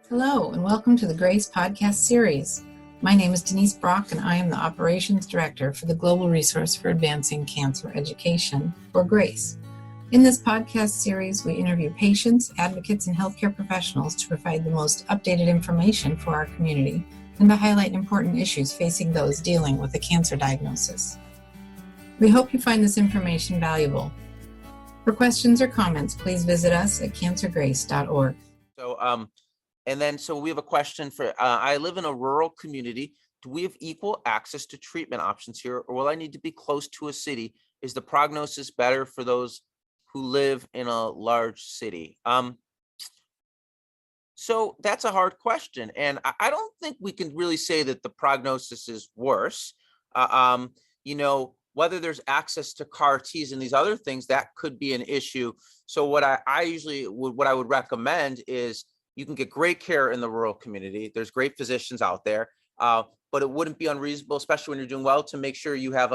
Hello, and welcome to the GRACE podcast series. My name is Denise Brock, and I am the Operations Director for the Global Resource for Advancing Cancer Education, or GRACE. In this podcast series, we interview patients, advocates, and healthcare professionals to provide the most updated information for our community and to highlight important issues facing those dealing with a cancer diagnosis. We hope you find this information valuable. For questions or comments, please visit us at cancergrace.org. So we have a question for, I live in a rural community. Do we have equal access to treatment options here, or will I need to be close to a city? Is the prognosis better for those who live in a large city? So that's a hard question. And I don't think we can really say that the prognosis is worse. Whether there's access to CAR Ts and these other things, that could be an issue. So what I would recommend is you can get great care in the rural community. There's great physicians out there, but it wouldn't be unreasonable, especially when you're doing well, to make sure you have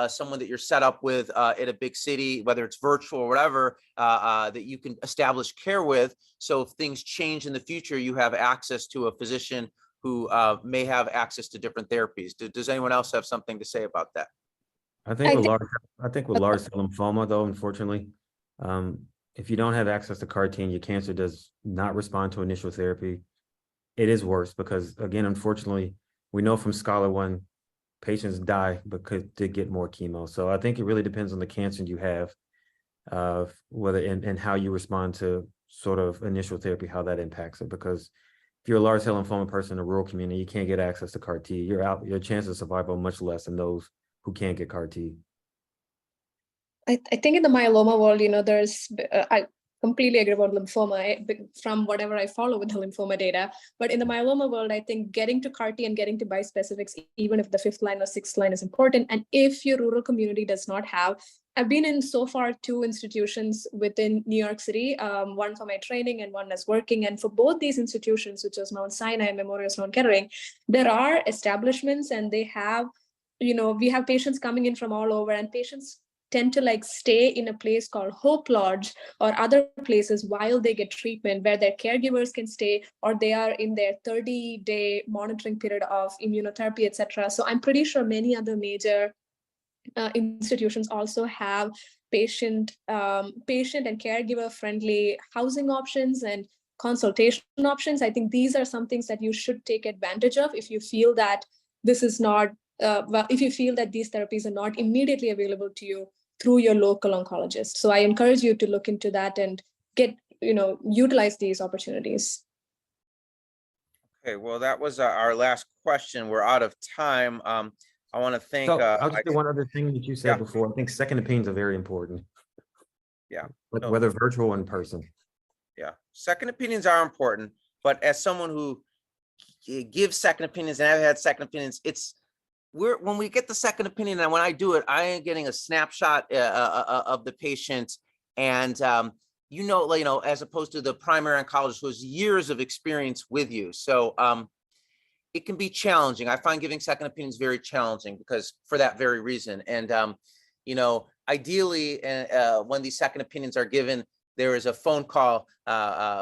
someone that you're set up with in a big city, whether it's virtual or whatever, that you can establish care with. So if things change in the future, you have access to a physician who may have access to different therapies. Does anyone else have something to say about that? I think with large cell lymphoma, though, unfortunately, if you don't have access to CAR T and your cancer does not respond to initial therapy, it is worse because, again, unfortunately, we know from Scholar One, patients die because they get more chemo. So I think it really depends on the cancer you have, whether and how you respond to sort of initial therapy, how that impacts it. Because if you're a large cell lymphoma person in a rural community, you can't get access to CAR T. Your chances of survival are much less than those who can't get CAR T. I think in the myeloma world, I completely agree about lymphoma from whatever I follow with the lymphoma data. But in the myeloma world, I think getting to CAR T and getting to bispecifics, even if the fifth line or sixth line is important. And if your rural community does not have, I've been in so far 2 institutions within New York City, one for my training and one as working. And for both these institutions, which is Mount Sinai and Memorial Sloan Kettering, there are establishments and they have, we have patients coming in from all over, and patients tend to stay in a place called Hope Lodge or other places while they get treatment, where their caregivers can stay, or they are in their 30-day monitoring period of immunotherapy, etc. So I'm pretty sure many other major institutions also have patient and caregiver friendly housing options and consultation options. I think these are some things that you should take advantage of if you feel that this is not if you feel that these therapies are not immediately available to you through your local oncologist. So I encourage you to look into that and utilize these opportunities. Okay, well, that was our last question. We're out of time. I want to thank. I'll just do one other thing that you said before. I think second opinions are very important. Yeah. Whether virtual or in person. Yeah. Second opinions are important, but as someone who gives second opinions and I've had second opinions, when we get the second opinion, and when I do it, I am getting a snapshot of the patient, and as opposed to the primary oncologist who has years of experience with you. So it can be challenging. I find giving second opinions very challenging because for that very reason. And ideally, when these second opinions are given, there is a phone call,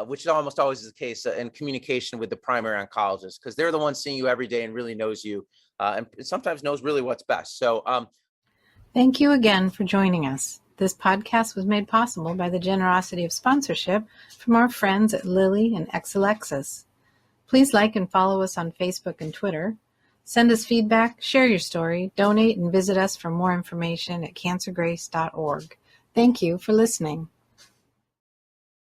which almost always is the case, in communication with the primary oncologist, because they're the ones seeing you every day and really knows you. And sometimes knows really what's best. So thank you again for joining us. This podcast was made possible by the generosity of sponsorship from our friends at Lilly and Exelixis. Please like and follow us on Facebook and Twitter. Send us feedback, share your story, donate, and visit us for more information at cancergrace.org. Thank you for listening.